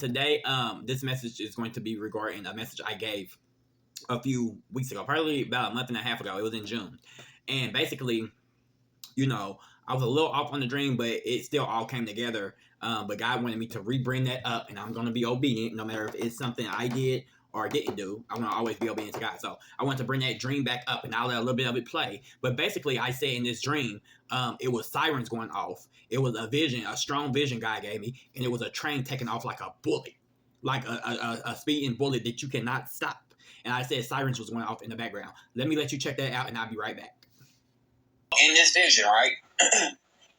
Today, this message is going to be regarding a message I gave a few weeks ago, probably about a month and a half ago. It was in June. And basically, I was a little off on the dream, but it still all came together. But God wanted me to re-bring that up, and I'm going to be obedient no matter if it's something I did or didn't do. I want to always be obedient to God. So I want to bring that dream back up, and I'll let a little bit of it play. But basically, I said in this dream, it was sirens going off. It was a vision, a strong vision God gave me, and it was a train taking off like a bullet, like a speeding bullet that you cannot stop. And I said sirens was going off in the background. Let me let you check that out, and I'll be right back. In this vision, right?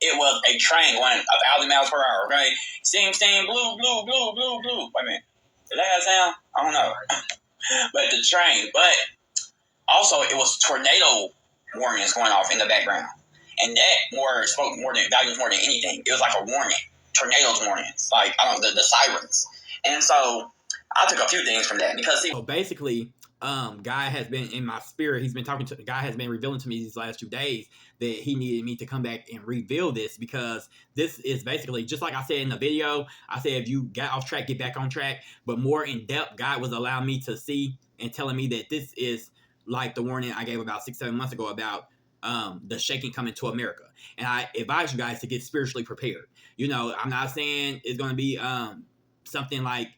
It was a train going 1,000 miles per hour, okay? Sing, blue, blue, blue, blue, blue. Wait a minute. Did that have sound? I don't know. But the train. But also, it was tornado warnings going off in the background. And that spoke more than values more than anything. It was like a warning. Tornadoes warnings. Like, the sirens. And so, I took a few things from that. Because, so basically, God has been in my spirit. He's been talking to, God has been revealing to me these last 2 days that he needed me to come back and reveal this, because this is basically, just like I said in the video, I said, if you got off track, get back on track. But more in depth, God was allowing me to see and telling me that this is like the warning I gave about 6-7 months ago about the shaking coming to America. And I advise you guys to get spiritually prepared. I'm not saying it's going to be something like,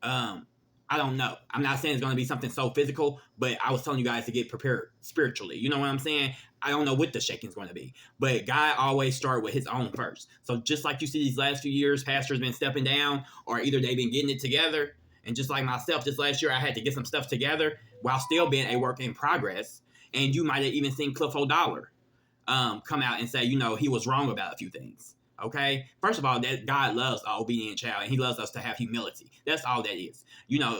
I don't know. I'm not saying it's going to be something so physical, but I was telling you guys to get prepared spiritually. You know what I'm saying? I don't know what the shaking is going to be, but God always started with his own first. So just like you see these last few years, pastors been stepping down, or either they've been getting it together. And just like myself, this last year, I had to get some stuff together while still being a work in progress. And you might have even seen Cliff O'Dollar come out and say, he was wrong about a few things. Okay? First of all, that God loves an obedient child, and he loves us to have humility. That's all that is.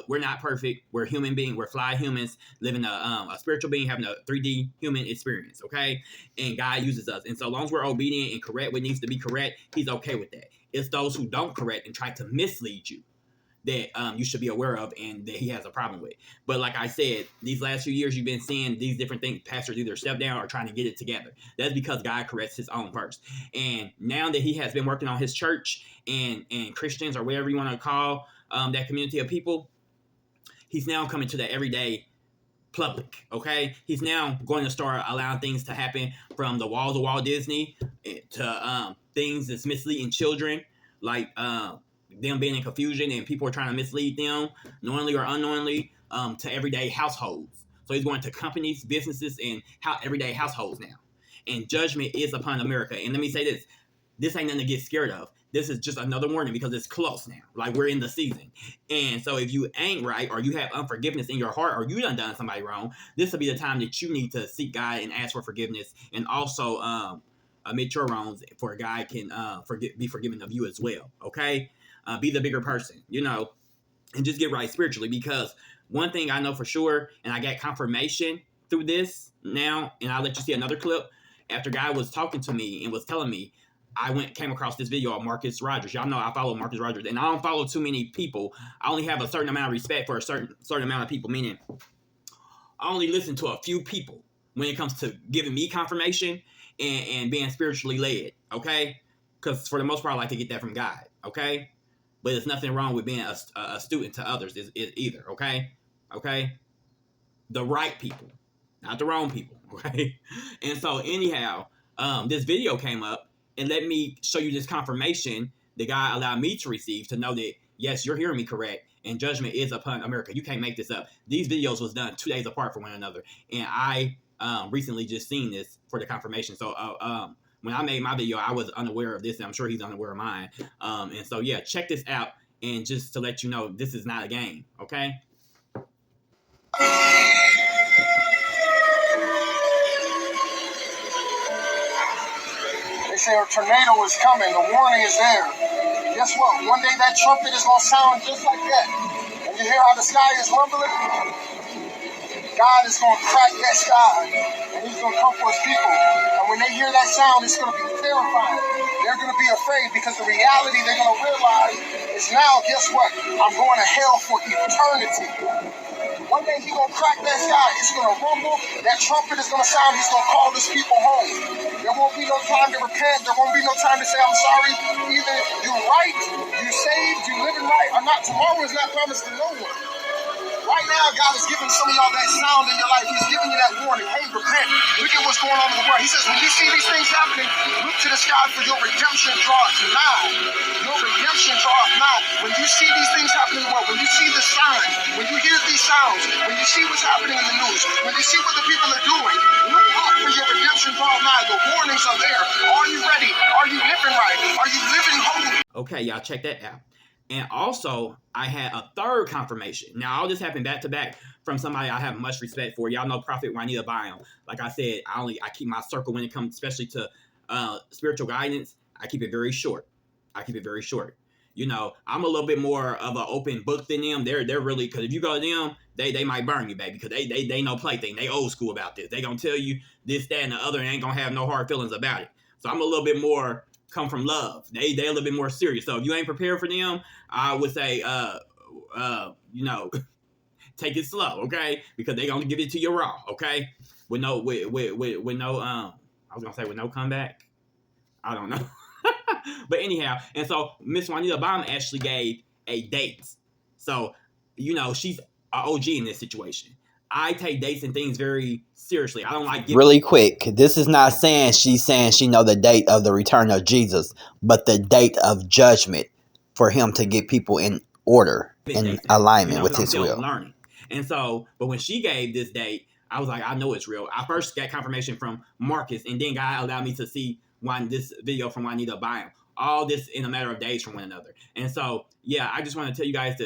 We're not perfect. We're human beings. We're fly humans living a spiritual being, having a 3D human experience, okay? And God uses us. And so long as we're obedient and correct what needs to be correct, he's okay with that. It's those who don't correct and try to mislead you that you should be aware of and that he has a problem with. But like I said, these last few years, you've been seeing these different things. Pastors either step down or trying to get it together. That's because God corrects his own first. And now that he has been working on his church and Christians, or whatever you want to call that community of people, he's now coming to the everyday public, okay? He's now going to start allowing things to happen, from the walls of Walt Disney to things that's misleading children, like them being in confusion and people are trying to mislead them, knowingly or unknowingly, to everyday households. So he's going to companies, businesses, and everyday households now. And judgment is upon America. And let me say this ain't nothing to get scared of. This is just another warning, because it's close now. Like, we're in the season. And so if you ain't right, or you have unforgiveness in your heart, or you done somebody wrong, this will be the time that you need to seek God and ask for forgiveness, and also admit your wrongs, for God can be forgiven of you as well, okay? Be the bigger person, and just get right spiritually. Because one thing I know for sure, and I got confirmation through this now, and I'll let you see another clip. After God was talking to me and was telling me, I came across this video of Marcus Rogers. Y'all know I follow Marcus Rogers, and I don't follow too many people. I only have a certain amount of respect for a certain amount of people, meaning I only listen to a few people when it comes to giving me confirmation and being spiritually led, okay? Because for the most part, I like to get that from God, okay? But there's nothing wrong with being a student to others either, okay? Okay? The right people, not the wrong people, okay? And so anyhow, this video came up, and let me show you this confirmation that God allowed me to receive, to know that, yes, you're hearing me correct, and judgment is upon America. You can't make this up. These videos was done 2 days apart from one another, and I recently just seen this for the confirmation. So when I made my video, I was unaware of this, and I'm sure he's unaware of mine. And so, yeah, check this out, and just to let you know, this is not a game, okay? They say a tornado is coming. The warning is there. Guess what? One day that trumpet is going to sound just like that. And you hear how the sky is rumbling? God is going to crack that sky, and he's going to come for his people. And when they hear that sound, it's going to be terrifying. They're going to be afraid, because the reality they're going to realize is, now, guess what? I'm going to hell for eternity. One day he gonna crack that sky. It's gonna rumble. That trumpet is gonna sound. He's gonna call his people home. There won't be no time to repent. There won't be no time to say, I'm sorry. Either you right, you saved, you living right, or not. Tomorrow is not promised to no one. Right now, God is giving some of y'all that sound in your life. He's giving you that warning. Hey, repent. Look at what's going on in the world. He says, when you see these things happening, look to the sky for your redemption draweth nigh. Your redemption draweth nigh. When you see these things happening in the world, when you see the signs, when you hear these sounds, when you see what's happening in the news, when you see what the people are doing, look out for your redemption draweth nigh. The warnings are there. Are you ready? Are you living right? Are you living holy? Okay, y'all check that out. And also, I had a third confirmation. Now, all this happened back to back from somebody I have much respect for. Y'all know Prophet Juanita Byam. Like I said, I keep my circle when it comes, especially to spiritual guidance. I keep it very short. You know, I'm a little bit more of an open book than them. They're really, because if you go to them, they might burn you, baby, because they know plaything. They old school about this. They gonna tell you this, that, and the other, and ain't gonna have no hard feelings about it. So I'm a little bit more come from love. They a little bit more serious. So if you ain't prepared for them, I would say you know, take it slow, okay? Because they gonna give it to you raw, okay? With no I was gonna say with no comeback. I don't know. But anyhow, and so Miss Juanita Obama actually gave a date. So, you know, she's an OG in this situation. I take dates and things very seriously. I don't like giving Really quick, this is not saying she know the date of the return of Jesus, but the date of judgment for him to get people in order, in dates, alignment you know, with because I'm his still will. learning. And so, but when she gave this date, I was like, I know it's real. I first got confirmation from Marcus, and then God allowed me to see this video from Juanita Byam. All this in a matter of days from one another. And so, yeah, I just want to tell you guys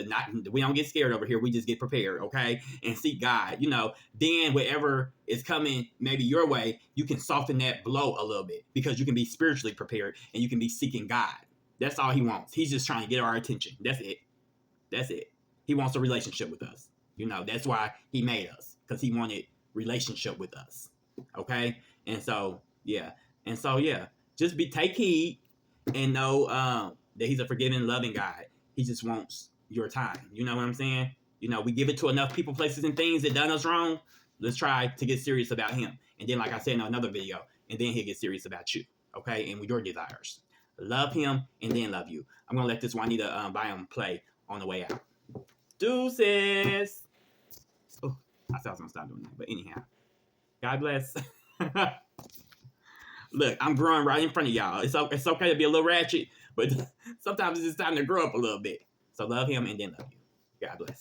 we don't get scared over here. We just get prepared, okay? And seek God. You know, then whatever is coming maybe your way, you can soften that blow a little bit because you can be spiritually prepared and you can be seeking God. That's all he wants. He's just trying to get our attention. That's it. He wants a relationship with us. You know, that's why he made us, because he wanted relationship with us. Okay? And so, yeah. Just take heed and know that he's a forgiving, loving God. He just wants your time. You know what I'm saying? You know, we give it to enough people, places, and things that done us wrong. Let's try to get serious about him. And then, like I said in another video, and then he'll get serious about you. Okay? And with your desires. Love him and then love you. I'm going to let this Juanita Byam play on the way out. Deuces. Oh, I thought I was going to stop doing that. But anyhow, God bless. Look, I'm growing right in front of y'all. It's okay to be a little ratchet, but sometimes it's just time to grow up a little bit. So love him and then love you. God bless.